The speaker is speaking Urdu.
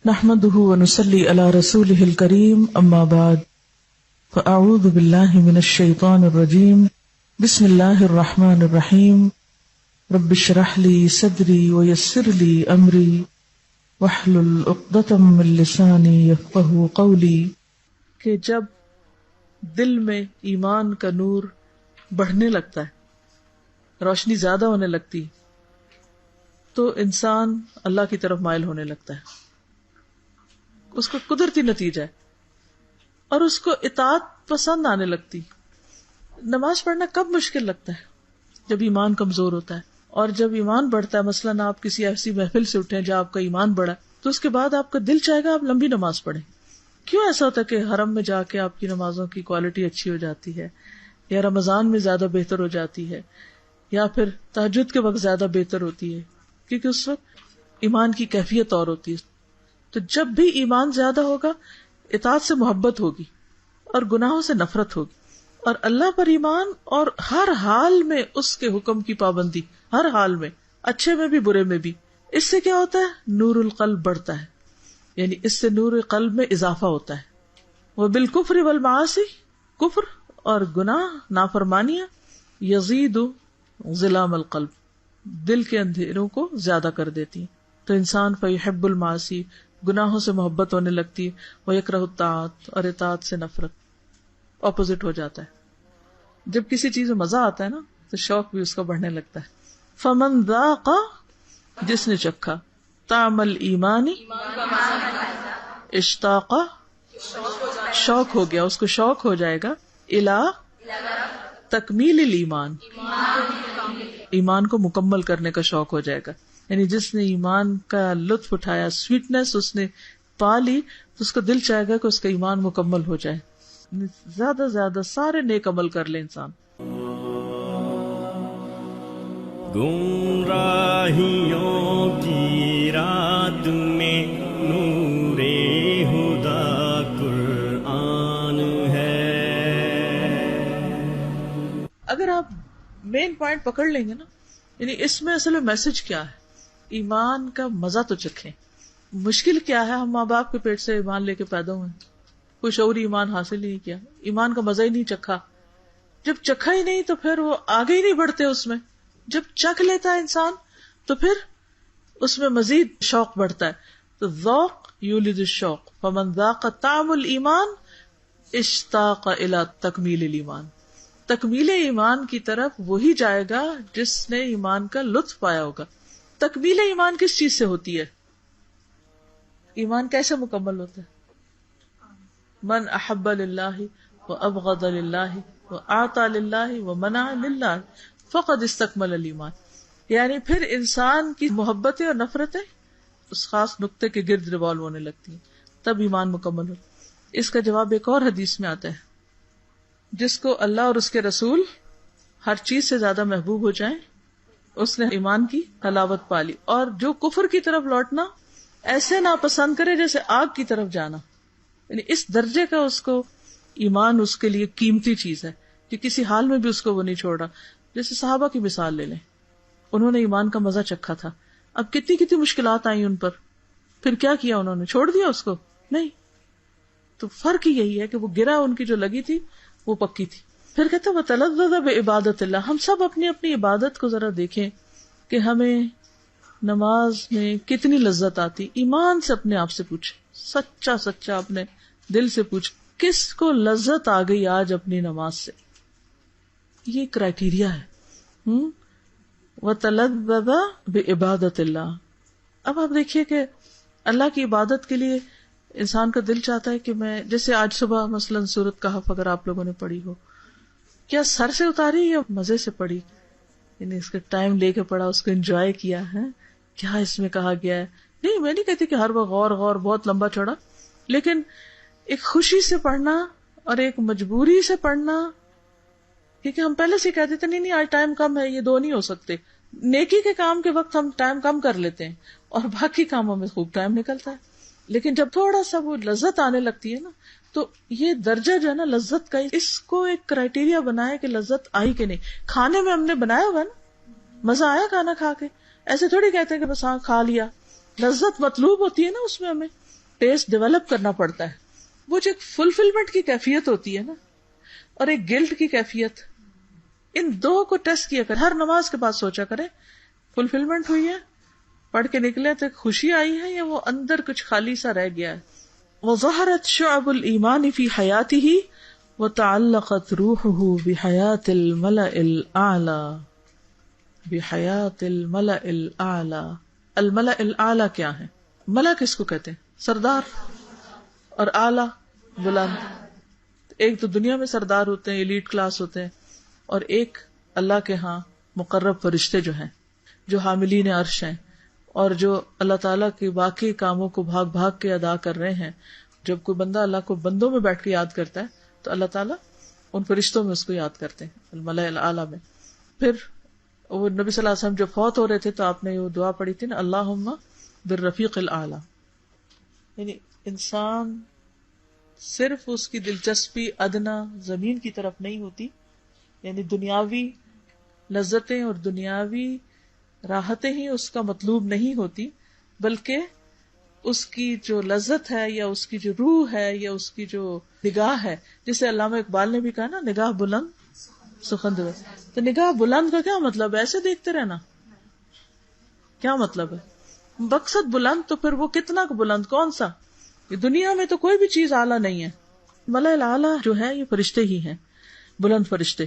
نحمده ونصلي على رسوله الكريم اما بعد فاعوذ بالله من الشيطان الرجيم بسم الله الرحمن الرحيم رب اشرح لي صدري ويسر لي امري واحلل عقدة من لساني يفقهوا قولي کہ جب دل میں ایمان کا نور بڑھنے لگتا ہے، روشنی زیادہ ہونے لگتی، تو انسان اللہ کی طرف مائل ہونے لگتا ہے، اس کو قدرتی نتیجہ ہے، اور اس کو اطاعت پسند آنے لگتی۔ نماز پڑھنا کب مشکل لگتا ہے؟ جب ایمان کمزور ہوتا ہے، اور جب ایمان بڑھتا ہے، مثلاً آپ کسی ایسی محفل سے اٹھیں جہاں آپ کا ایمان بڑھا، تو اس کے بعد آپ کا دل چاہے گا آپ لمبی نماز پڑھیں۔ کیوں ایسا ہوتا ہے کہ حرم میں جا کے آپ کی نمازوں کی کوالٹی اچھی ہو جاتی ہے، یا رمضان میں زیادہ بہتر ہو جاتی ہے، یا پھر تہجد کے وقت زیادہ بہتر ہوتی ہے؟ کیونکہ اس وقت ایمان کی کیفیت اور ہوتی ہے۔ تو جب بھی ایمان زیادہ ہوگا، اطاعت سے محبت ہوگی اور گناہوں سے نفرت ہوگی، اور اللہ پر ایمان، اور ہر حال میں اس کے حکم کی پابندی، ہر حال میں، اچھے میں بھی برے میں بھی۔ اس سے کیا ہوتا ہے؟ نور القلب بڑھتا ہے، یعنی اس سے نور قلب میں اضافہ ہوتا ہے۔ وبالکفر والمعاصی، کفر اور گناہ، نافرمانیاں، یزید ظلام القلب، دل کے اندھیروں کو زیادہ کر دیتی ہیں۔ تو انسان فیحب المعاصی، گناہوں سے محبت ہونے لگتی ہے، ویکرہ الطاعات، اور اطاعت سے نفرت، اپوزٹ ہو جاتا ہے۔ جب کسی چیز میں مزہ آتا ہے نا، تو شوق بھی اس کا بڑھنے لگتا ہے۔ فمن ذاق، جس نے چکھا، طعم الایمان، اشتاق، شوق ہو گیا، اس کو شوق ہو جائے گا، الی تکمیل الایمان، ایمان کو مکمل کرنے کا شوق ہو جائے گا۔ یعنی جس نے ایمان کا لطف اٹھایا، سویٹنس اس نے پا لی، تو اس کا دل چاہے گا کہ اس کا ایمان مکمل ہو جائے، زیادہ سے زیادہ سارے نیک عمل کر لے انسان۔ گمراہیوں کی رات میں نور ہدیٰ قرآن ہے۔ اگر آپ مین پوائنٹ پکڑ لیں گے نا، یعنی اس میں اصل میں میسج کیا ہے؟ ایمان کا مزہ تو چکھیں۔ مشکل کیا ہے؟ ہم ماں باپ کے پیٹ سے ایمان لے کے پیدا ہوئے، کوئی شعوری ایمان حاصل ہی نہیں کیا، ایمان کا مزہ ہی نہیں چکھا۔ جب چکھا ہی نہیں تو پھر وہ آگے ہی نہیں بڑھتے اس میں۔ جب چکھ لیتا ہے انسان تو پھر اس میں مزید شوق بڑھتا ہے۔ تو ذوق یولد الشوق، فمن ذاق طعم الایمان اشتاق الی تکمیل الایمان۔ تکمیل ایمان کی طرف وہی جائے گا جس نے ایمان کا لطف پایا ہوگا۔ تکمیل ایمان کس چیز سے ہوتی ہے؟ ایمان کیسے مکمل ہوتا ہے؟ من احب للہ وابغض للہ واعطى للہ ومنع للہ فقد استکمل الایمان۔ یعنی پھر انسان کی محبتیں اور نفرتیں اس خاص نقطے کے گرد ریوالو ہونے لگتی ہیں، تب ایمان مکمل ہوتا ہے۔ اس کا جواب ایک اور حدیث میں آتا ہے، جس کو اللہ اور اس کے رسول ہر چیز سے زیادہ محبوب ہو جائیں، اس نے ایمان کی حلاوت پا لی، اور جو کفر کی طرف لوٹنا ایسے ناپسند کرے جیسے آگ کی طرف جانا۔ یعنی اس درجے کا اس کو ایمان اس کے لیے قیمتی چیز ہے کہ کسی حال میں بھی اس کو وہ نہیں چھوڑ رہا۔ جیسے صحابہ کی مثال لے لیں، انہوں نے ایمان کا مزہ چکھا تھا، اب کتنی کتنی مشکلات آئیں ان پر، پھر کیا کیا انہوں نے؟ چھوڑ دیا اس کو؟ نہیں۔ تو فرق ہی یہی ہے کہ وہ گرا ان کی جو لگی تھی وہ پکی تھی۔ پھر کہتے ہیں وَتَلَذَّذَ بِعِبَادَةِ اللَّهِ۔ ہم سب اپنی اپنی عبادت کو ذرا دیکھیں کہ ہمیں نماز میں کتنی لذت آتی۔ ایمان سے اپنے آپ سے پوچھیں، سچا سچا اپنے دل سے پوچھیں، کس کو لذت آ گئی آج اپنی نماز سے؟ یہ کرائیٹیریا ہے۔ وَتَلَذَّذَ بِعِبَادَةِ اللَّهِ۔ اب آپ دیکھیے کہ اللہ کی عبادت کے لیے انسان کا دل چاہتا ہے کہ میں، جیسے آج صبح مثلاً سورۃ کہف اگر آپ لوگوں نے پڑھی ہو، کیا سر سے اتاری یا مزے سے پڑھی؟ یعنی اس کا ٹائم لے کے پڑھا، اس کو انجوائے کیا ہے، کیا اس میں کہا گیا ہے؟ نہیں، میں نہیں کہتی کہ ہر وقت غور بہت لمبا چوڑا، لیکن ایک خوشی سے پڑھنا اور ایک مجبوری سے پڑھنا، کیونکہ ہم پہلے سے کہتے تھے نہیں آج ٹائم کم ہے، یہ دو نہیں ہو سکتے۔ نیکی کے کام کے وقت ہم ٹائم کم کر لیتے ہیں اور باقی کاموں میں خوب ٹائم نکلتا ہے، لیکن جب تھوڑا سا وہ لذت آنے لگتی ہے نا، تو یہ درجہ جو ہے نا لذت کا، اس کو ایک کرائیٹیریا بنائے کہ لذت آئی کہ نہیں۔ کھانے میں ہم نے بنایا ہوا نا، مزہ آیا کھانا کھا کے، ایسے تھوڑی کہتے ہیں کہ بس ہاں کھا لیا۔ لذت مطلوب ہوتی ہے نا اس میں ہمیں، ٹیسٹ ڈیولپ کرنا پڑتا ہے. وہ جو ایک فلفلمنٹ کی کیفیت ہوتی ہے نا اور ایک گلٹ کی کیفیت, ان دو کو ٹیسٹ کیا کر. ہر نماز کے بعد سوچا کریں فلفلمنٹ ہوئی ہے, پڑھ کے نکلے تو خوشی آئی ہے یا وہ اندر کچھ خالی سا رہ گیا ہے. وظہرت شعب الایمان فی حیاتہ وتعلقت روحہ بحیات الملأ الاعلی. بحیات الملأ الاعلی. الملأ الاعلی کیا ہے؟ ملأ کس کو کہتے ہیں؟ سردار. اور اعلی بلند. ایک تو دنیا میں سردار ہوتے ہیں, ایلیٹ کلاس ہوتے ہیں, اور ایک اللہ کے ہاں مقرب فرشتے جو ہیں, جو حاملین عرش ہیں اور جو اللہ تعالیٰ کے باقی کاموں کو بھاگ بھاگ کے ادا کر رہے ہیں. جب کوئی بندہ اللہ کو بندوں میں بیٹھ کے یاد کرتا ہے تو اللہ تعالیٰ ان فرشتوں میں اس کو یاد کرتے ہیں, الملأ الاعلی میں. پھر وہ نبی صلی اللہ علیہ وسلم جب فوت ہو رہے تھے تو آپ نے وہ دعا پڑھی تھی نا, اللہم بالرفیق الاعلی. یعنی انسان صرف اس کی دلچسپی ادنا زمین کی طرف نہیں ہوتی, یعنی دنیاوی لذتیں اور دنیاوی راحتیں ہی اس کا مطلوب نہیں ہوتی, بلکہ اس کی جو لذت ہے یا اس کی جو روح ہے یا اس کی جو نگاہ ہے, جسے علامہ اقبال نے بھی کہا نا, نگاہ بلند سخن دور. تو نگاہ بلند کا کیا مطلب ہے؟ ایسے دیکھتے رہنا کیا مطلب ہے؟ مقصد بلند تو پھر وہ کتنا بلند, کون سا؟ دنیا میں تو کوئی بھی چیز اعلیٰ نہیں ہے. ملأ الاعلی جو ہے یہ فرشتے ہی ہیں, بلند فرشتے.